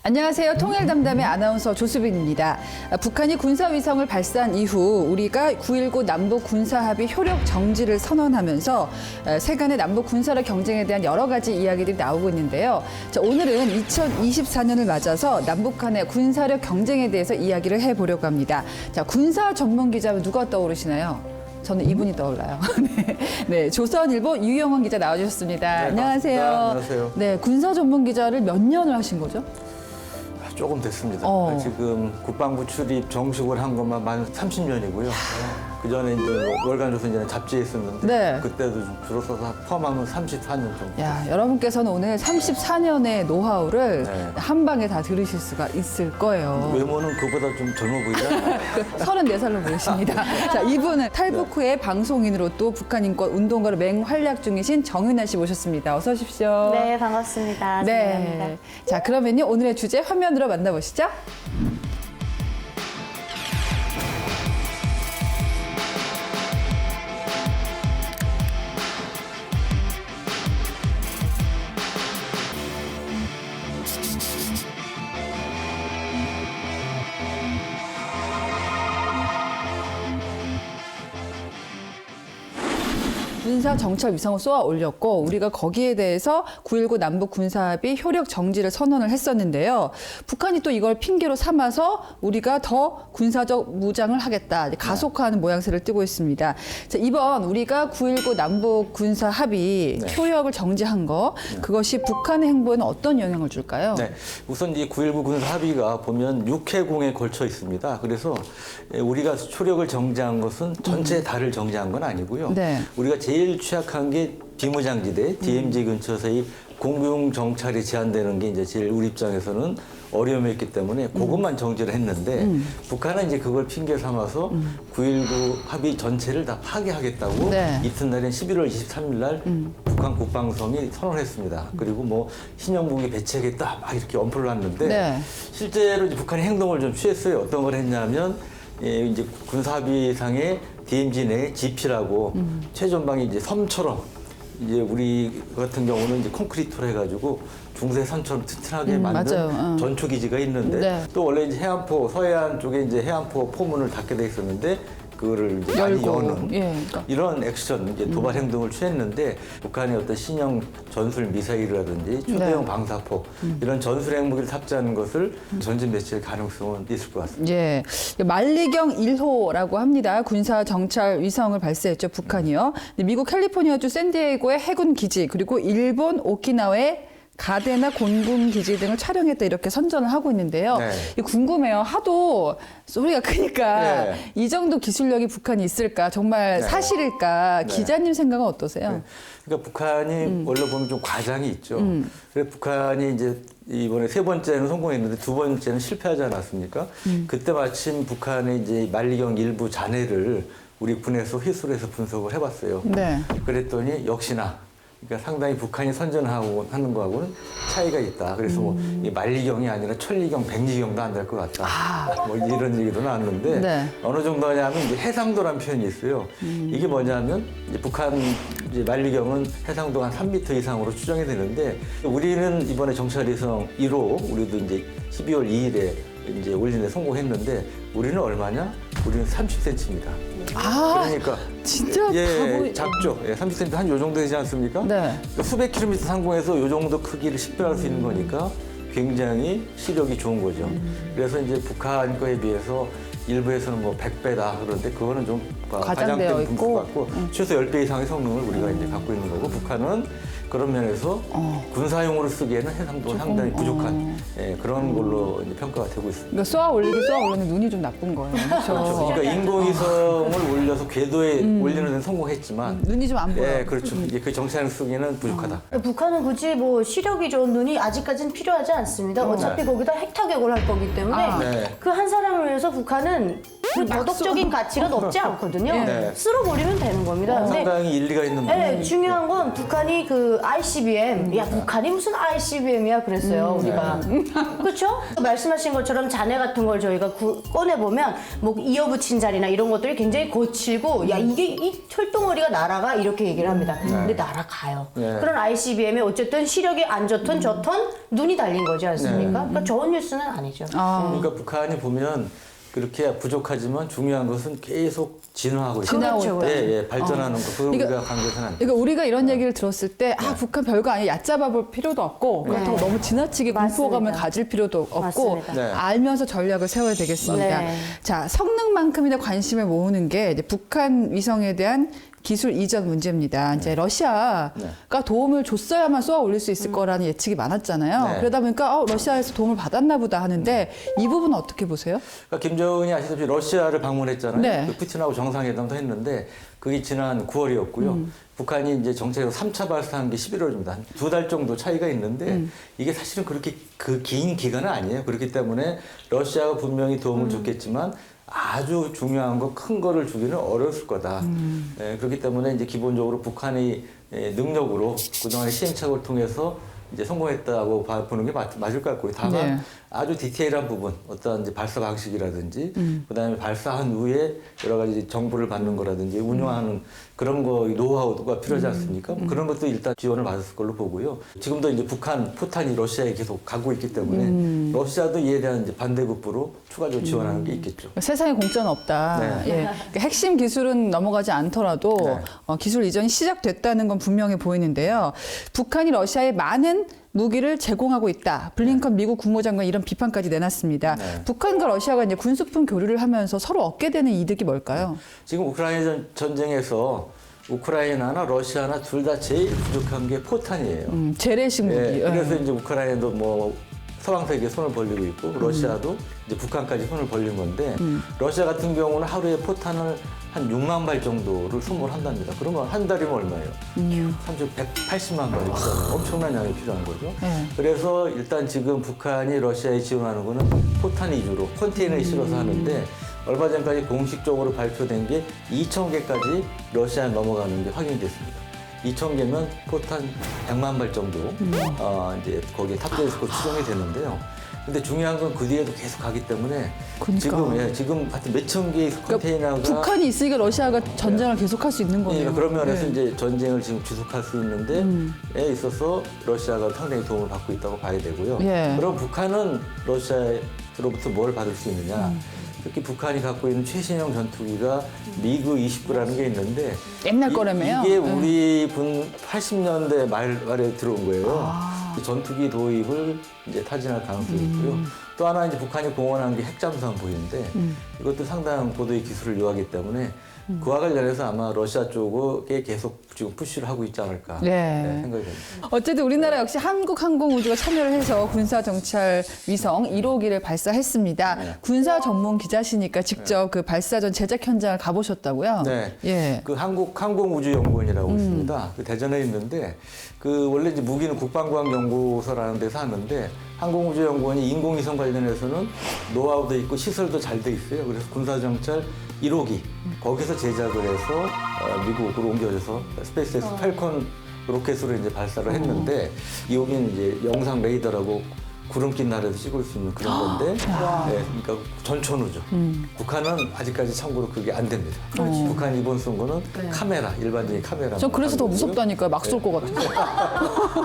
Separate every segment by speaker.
Speaker 1: 안녕하세요. 통일담담의 아나운서 조수빈입니다. 북한이 군사위성을 발사한 이후 우리가 9.19 남북 군사합의 효력 정지를 선언하면서 세간의 남북 군사력 경쟁에 대한 여러 가지 이야기들이 나오고 있는데요. 자, 오늘은 2024년을 맞아서 남북 간의 군사력 경쟁에 대해서 이야기를 해보려고 합니다. 자, 군사 전문 기자면 누가 떠오르시나요? 저는 이분이 떠올라요. 네, 조선일보 유영원 기자 나와주셨습니다.
Speaker 2: 네,
Speaker 1: 안녕하세요.
Speaker 2: 안녕하세요.
Speaker 1: 네, 군사 전문 기자를 몇 년을 하신 거죠?
Speaker 2: 조금 됐습니다. 지금 국방부 출입 정식으로 한 것만 만 30년이고요. 그 전에 이제 월간조선이라는 잡지에 있었는데
Speaker 1: 네.
Speaker 2: 그때도 좀 줄어서 포함하면 34년 정도.
Speaker 1: 야, 여러분께서는 오늘 34년의 노하우를
Speaker 2: 네.
Speaker 1: 한 방에 다 들으실 수가 있을 거예요.
Speaker 2: 외모는 그보다 좀 젊어 보이잖아요.
Speaker 1: 34살로 보이십니다. 자, 이분은 탈북 후에 방송인으로 또 북한 인권 운동가로 맹활약 중이신 정윤아 씨 모셨습니다. 어서 오십시오.
Speaker 3: 네, 반갑습니다. 정윤아입니다.
Speaker 1: 네. 자, 그러면요. 오늘의 주제 화면으로 만나보시죠. 군사 정찰 위성을 쏘아 올렸고 우리가 거기에 대해서 9.19 남북 군사합의 효력 정지를 선언을 했었는데요. 북한이 또 이걸 핑계로 삼아서 우리가 더 군사적 무장을 하겠다, 가속화하는 모양새를 띠고 있습니다. 자, 이번 우리가 9.19 남북 군사합의 효력을 정지한 거, 그것이 북한의 행보에는 어떤 영향을 줄까요?
Speaker 2: 네. 우선 이 9.19 군사 합의가 보면 6회공에 걸쳐 있습니다. 그래서 우리가 효력을 정지한 것은 전체 달을 정지한 건 아니고요.
Speaker 1: 네.
Speaker 2: 우리가 제일 취약한 게 비무장지대, DMZ 근처에서의 공중 정찰이 제한되는 게 이제 제일 우리 입장에서는 어려움이 있기 때문에 그것만 정지를 했는데 북한은 이제 그걸 핑계 삼아서 9.19 합의 전체를 다 파기하겠다고
Speaker 1: 네.
Speaker 2: 이튿날인 11월 23일 날 북한 국방성이 선언했습니다. 그리고 뭐 신형무기 배치하겠다 막 이렇게 엄포를 놨는데
Speaker 1: 네.
Speaker 2: 실제로 이제 북한이 행동을 좀 취했어요. 어떤 걸 했냐면 이제 군사합의상의 DMZ 내 GP라고 최전방이 이제 섬처럼 이제 우리 같은 경우는 이제 콘크리트로 해가지고 중세선처럼 튼튼하게 만든
Speaker 1: 맞아요.
Speaker 2: 전초기지가 있는데
Speaker 1: 네.
Speaker 2: 또 원래 이제 해안포 서해안 쪽에 이제 해안포 포문을 닫게 돼 있었는데 그거를 이제 많이 여는
Speaker 1: 그러니까.
Speaker 2: 이런 액션, 이제 도발 행동을 취했는데 북한의 어떤 신형 전술 미사일이라든지 초대형 방사포 이런 전술 핵무기를 탑재하는 것을 전진 배치할 가능성은 있을 것 같습니다.
Speaker 1: 예, 만리경 1호라고 합니다. 군사 정찰 위성을 발사했죠, 북한이요. 미국 캘리포니아주 샌디에이고의 해군 기지, 그리고 일본 오키나와의 가데나 곤군 기지 등을 촬영했다 이렇게 선전을 하고 있는데요.
Speaker 2: 네.
Speaker 1: 이게 궁금해요. 하도 소리가 크니까
Speaker 2: 네.
Speaker 1: 이 정도 기술력이 북한이 있을까? 정말
Speaker 2: 네.
Speaker 1: 사실일까?
Speaker 2: 네.
Speaker 1: 기자님 생각은 어떠세요?
Speaker 2: 네. 그러니까 북한이 원래 보면 좀 과장이 있죠. 그래서 북한이 이제 이번에 세 번째는 성공했는데 두 번째는 실패하지 않았습니까? 그때 마침 북한의 이제 만리경 일부 잔해를 우리 군에서 회수해서 분석을 해봤어요.
Speaker 1: 네.
Speaker 2: 그랬더니 역시나 그러니까 상당히 북한이 선전하고 하는 거하고는 차이가 있다. 그래서 뭐 이 만리경이 아니라 천리경, 백리경도 안 될 것 같다. 뭐 이런 얘기도 나왔는데
Speaker 1: 네.
Speaker 2: 어느 정도 하냐면 이제 해상도라는 표현이 있어요. 이게 뭐냐면 이제 북한 이제 만리경은 해상도가 한 3m 이상으로 추정이 되는데 우리는 이번에 정찰위성 1호 우리도 이제 12월 2일에 이제 올리는 데 성공했는데 우리는 얼마냐? 우리는 30cm입니다.
Speaker 1: 아,
Speaker 2: 그러니까
Speaker 1: 진짜
Speaker 2: 예, 작죠. 예, 30cm 한 요 정도 되지 않습니까?
Speaker 1: 네.
Speaker 2: 그러니까 수백 킬로미터 상공에서 요 정도 크기를 식별할 수 있는 거니까 굉장히 시력이 좋은 거죠. 그래서 이제 북한 거에 비해서 일부에서는 뭐 100배다 그런데 그거는 좀
Speaker 1: 과장되어
Speaker 2: 과장된
Speaker 1: 있고.
Speaker 2: 분수 같고 최소 10배 이상의 성능을 우리가 이제 갖고 있는 거고 북한은 그런 면에서 군사용으로 쓰기에는 해상도가 상당히 부족한 예, 그런 걸로 이제 평가가 되고 있습니다.
Speaker 1: 그러니까 쏘아 올리는 눈이 좀 나쁜 거예요. 그렇죠?
Speaker 2: 그러니까 인공위성을 올려서 궤도에 올리는 데는 성공했지만
Speaker 1: 눈이 좀 안 보여.
Speaker 2: 예, 그렇죠. 이게 그 정찰 쓰기에는 부족하다.
Speaker 3: 북한은 굳이 뭐 시력이 좋은 눈이 아직까지는 필요하지 않습니다. 어차피 거기다 핵타격을 할 거기 때문에
Speaker 1: 아.
Speaker 2: 네.
Speaker 3: 그 한 사람을 위해서 북한은 그 도덕적인 가치가 높지 않거든요.
Speaker 2: 네.
Speaker 3: 쓸어버리면 되는 겁니다. 근데
Speaker 2: 상당히 일리가 있는
Speaker 3: 네, 중요한 건 북한이 그 ICBM, 야 북한이 무슨 ICBM이야 그랬어요 우리가. 그렇죠? 말씀하신 것처럼 잔해 같은 걸 저희가 꺼내 보면 뭐 이어붙인 자리나 이런 것들이 굉장히 거칠고 야 이게 이 철덩어리가 날아가 이렇게 얘기를 합니다. 근데 날아가요.
Speaker 2: 네.
Speaker 3: 그런 ICBM이 어쨌든 시력이 안 좋던 좋던 눈이 달린 거지 않습니까? 그러니까 좋은 뉴스는 아니죠.
Speaker 2: 그러니까 북한이 보면 그렇게 부족하지만 중요한 것은 계속 진화하고 있어요.
Speaker 1: 진화하고 있다.
Speaker 2: 예, 발전하는 거. 그걸 우리가 강조해서는 안 돼요.
Speaker 1: 그러니까 우리가 이런 얘기를 들었을 때 북한 별거 아니야 얕잡아 볼 필요도 없고 그렇다고 너무 지나치게 공포감을
Speaker 3: 맞습니다.
Speaker 1: 가질 필요도 없고
Speaker 3: 맞습니다.
Speaker 2: 네.
Speaker 1: 알면서 전략을 세워야 되겠습니다.
Speaker 3: 네.
Speaker 1: 자, 성능만큼이나 관심을 모으는 게 이제 북한 위성에 대한 기술 이전 문제입니다. 이제 러시아가 도움을 줬어야만 쏘아 올릴 수 있을 거라는 예측이 많았잖아요.
Speaker 2: 네.
Speaker 1: 그러다 보니까 러시아에서 도움을 받았나 보다 하는데 이 부분은 어떻게 보세요?
Speaker 2: 그러니까 김정은이 아시다시피 러시아를 방문했잖아요.
Speaker 1: 네.
Speaker 2: 그 푸틴하고 정상회담도 했는데 그게 지난 9월이었고요. 북한이 이제 정책으로 3차 발사한 게 11월입니다. 한 2달 정도 차이가 있는데 이게 사실은 그렇게 그 긴 기간은 아니에요. 그렇기 때문에 러시아가 분명히 도움을 줬겠지만 아주 중요한 거, 큰 거를 주기는 어려웠을 거다. 예, 그렇기 때문에 이제 기본적으로 북한의 능력으로 그동안의 시행착오를 통해서 이제 성공했다고 보는 게 맞을 것 같고요. 다만
Speaker 1: 네.
Speaker 2: 아주 디테일한 부분, 어떤 이제 발사 방식이라든지, 그다음에 발사한 후에 여러 가지 정보를 받는 거라든지, 운영하는 그런 거 노하우가 필요하지 않습니까? 뭐 그런 것도 일단 지원을 받았을 걸로 보고요. 지금도 이제 북한 포탄이 러시아에 계속 가고 있기 때문에 러시아도 이에 대한 이제 반대급부로 추가적으로 지원하는 게 있겠죠.
Speaker 1: 세상에 공짜는 없다.
Speaker 2: 네.
Speaker 1: 예. 그러니까 핵심 기술은 넘어가지 않더라도
Speaker 2: 네.
Speaker 1: 기술 이전이 시작됐다는 건 분명해 보이는데요. 북한이 러시아에 많은 무기를 제공하고 있다. 블링컨 미국 국무장관 이런 비판까지 내놨습니다.
Speaker 2: 네.
Speaker 1: 북한과 러시아가 이제 군수품 교류를 하면서 서로 얻게 되는 이득이 뭘까요?
Speaker 2: 지금 우크라이나 전쟁에서 우크라이나나 러시아나 둘 다 제일 부족한 게 포탄이에요.
Speaker 1: 재래식 무기.
Speaker 2: 예,
Speaker 1: 예.
Speaker 2: 그래서 이제 우크라이나도 뭐 서방 세계에 손을 벌리고 있고 러시아도 이제 북한까지 손을 벌린 건데 러시아 같은 경우는 하루에 포탄을 한 6만 발 정도를 소모를 한답니다. 그러면 한 달이면 얼마예요? 180만 발이 필요하는 엄청난 양이 필요한 거죠.
Speaker 1: 네.
Speaker 2: 그래서 일단 지금 북한이 러시아에 지원하는 거는 포탄 위주로 컨테이너에 실어서 하는데 얼마 전까지 공식적으로 발표된 게 2,000개까지 러시아에 넘어가는 게 확인됐습니다. 2,000개면 포탄 100만 발 정도 이제 거기에 탑재해서 추정이 되는데요. 근데 중요한 건 그 뒤에도 계속 가기 때문에
Speaker 1: 그러니까.
Speaker 2: 지금 하여튼 몇천 개의 컨테이너가
Speaker 1: 북한이 있으니까 러시아가 전쟁을 계속할 수 있는 거네요.
Speaker 2: 예, 그런 면에서
Speaker 1: 네.
Speaker 2: 이제 전쟁을 지금 지속할 수 있는데 에 있어서 러시아가 상당히 도움을 받고 있다고 봐야 되고요.
Speaker 1: 예.
Speaker 2: 그럼 북한은 러시아로부터 뭘 받을 수 있느냐? 특히 북한이 갖고 있는 최신형 전투기가 미그 29라는 게 있는데
Speaker 1: 옛날 거라며요?
Speaker 2: 이게
Speaker 1: 네.
Speaker 2: 우리 80년대 말에 들어온 거예요. 이 전투기 도입을 이제 타진할 가능성이 있고요. 또 하나 이제 북한이 공언한 게 핵잠수함 보이는데 이것도 상당한 고도의 기술을 요하기 때문에 그와 관련해서 아마 러시아 쪽에 계속 지금 푸시를 하고 있지 않을까
Speaker 1: 네.
Speaker 2: 생각이 됩니다.
Speaker 1: 어쨌든 우리나라 역시 한국항공우주가 참여를 해서 군사정찰 위성 1호기를 발사했습니다.
Speaker 2: 네.
Speaker 1: 군사 전문 기자시니까 직접 그 발사 전 제작 현장을 가보셨다고요?
Speaker 2: 네.
Speaker 1: 예.
Speaker 2: 그 한국항공우주연구원이라고 있습니다. 그 대전에 있는데 그 원래 이제 무기는 국방과학연구소라는 데서 하는데 항공우주연구원이 인공위성 관련해서는 노하우도 있고 시설도 잘 돼 있어요. 그래서 군사정찰 1호기 거기서 제작을 해서 미국으로 옮겨져서 스페이스X 팔콘 로켓으로 이제 발사를 했는데 2호기는 이제 영상 레이더라고 구름 낀 날에도 찍을 수 있는 그런 건데, 네, 그러니까 전천후죠. 북한은 아직까지 참고로 그게 안 됩니다. 북한이 이번 쏜 거는 카메라, 일반적인 카메라.
Speaker 1: 전 그래서 더 무섭다니까요. 막 쏠 것 같아요.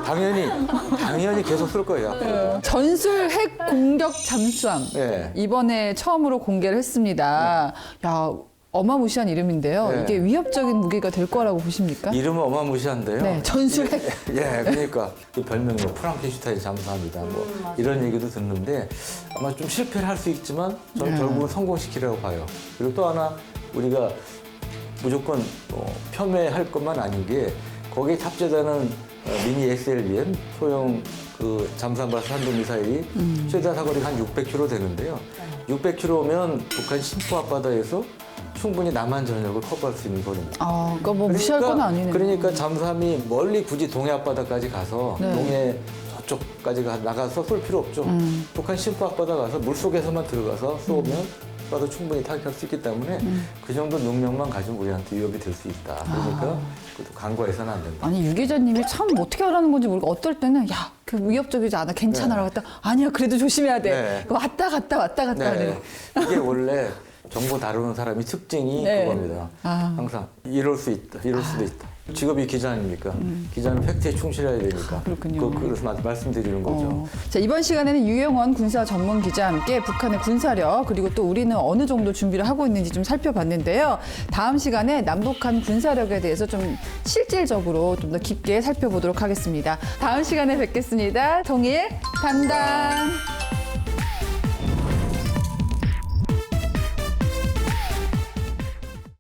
Speaker 2: 당연히 계속 쏠 거예요. 앞으로.
Speaker 1: 전술 핵 공격 잠수함.
Speaker 2: 네.
Speaker 1: 이번에 처음으로 공개를 했습니다. 야, 어마무시한 이름인데요.
Speaker 2: 네.
Speaker 1: 이게 위협적인 무기가 될 거라고 보십니까?
Speaker 2: 이름은 어마무시한데요.
Speaker 1: 네, 전술 핵.
Speaker 2: 예, 그러니까 그 별명이 뭐 프랑켄슈타인 잠수함이다 뭐 이런 얘기도 듣는데 아마 좀 실패를 할 수 있지만 저는 결국은 성공시키려고 봐요. 그리고 또 하나 우리가 무조건 폄훼할 것만 아닌 게 거기에 탑재되는 미니 SLBM 소형 그 잠수함 발사 한도 미사일이 최대 사거리가 한 600km 되는데요. 600km면 북한 심포 앞바다에서 충분히 남한 전역을 커버할 수 있는 거리입니다.
Speaker 1: 그러니까 뭐 무시할 건 아니네요.
Speaker 2: 그러니까 잠수함이 멀리 굳이 동해 앞바다까지 가서
Speaker 1: 네.
Speaker 2: 동해 저쪽까지 나가서 쏠 필요 없죠. 북한 심포 앞바다 가서 물속에서만 들어가서 쏘면 쏴도 충분히 타격할 수 있기 때문에 그 정도 능력만 가지면 우리한테 위협이 될 수 있다. 그러니까 그것도 간과해서는 안 된다.
Speaker 1: 아니 유 기자님이 참 어떻게 하라는 건지 모르고 어떨 때는 야 그 위협적이지 않아 괜찮아라고 했다 아니야 그래도 조심해야 돼.
Speaker 2: 네.
Speaker 1: 왔다 갔다
Speaker 2: 네. 이게 원래 정보 다루는 사람이 특징이
Speaker 1: 네.
Speaker 2: 그겁니다.
Speaker 1: 아.
Speaker 2: 항상 이럴 수 있다, 이럴 수도 있다. 직업이 기자 아닙니까? 기자는 팩트에 충실해야 되니까.
Speaker 1: 그렇군요.
Speaker 2: 그래서 말씀드리는 거죠.
Speaker 1: 자, 이번 시간에는 유영원 군사 전문 기자와 함께 북한의 군사력 그리고 또 우리는 어느 정도 준비를 하고 있는지 좀 살펴봤는데요. 다음 시간에 남북한 군사력에 대해서 좀 실질적으로 좀 더 깊게 살펴보도록 하겠습니다. 다음 시간에 뵙겠습니다. 통일 담당.